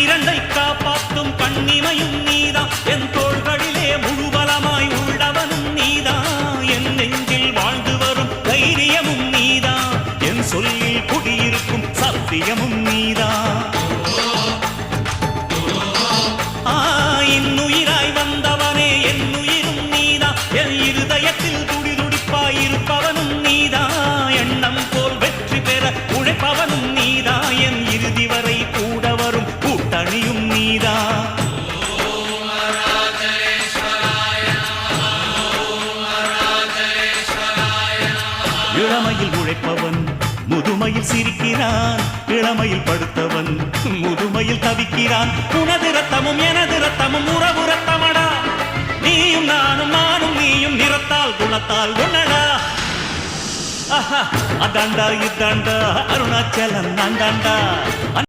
கண்ணிரண்டை காப்பாற்றும் கண்ணிமையும் நீதான் என் தோள்களிலே முழுபலமாய் உள்ளவனும் நீதான் என் நெஞ்சில் வாழ்ந்து வரும் தைரியமும் நீதான் என் சொல்லில் குடியிருக்கும் சத்தியமும் நீதான் இன்னுயிராய் வந்தவனே என் உயிரும் நீதான் என் இருதயத்தில் துடிதுடிப்பாயிருப்பவனும் நீதான் எண்ணம் போல் வெற்றி பெற உழைப்பவனும் நீதான் என் இறுதி வரை கூட வரும் கூட்டணியும் நீதான் இளமையில் உழைப்பவன் முதுமையில் சிரிக்கிறான் இளமையில் படுத்தவன் முதுமையில் தவிக்கிறான் உனது ரத்தமும் எனது ரத்தமும் உறவு ரத்தமடா நீயும் நானும் நானும் நீயும் நிறத்தால் குணத்தால் உன்னடா அதாண்டா இதாண்டா அருணாச்சலம் நான்தாண்டா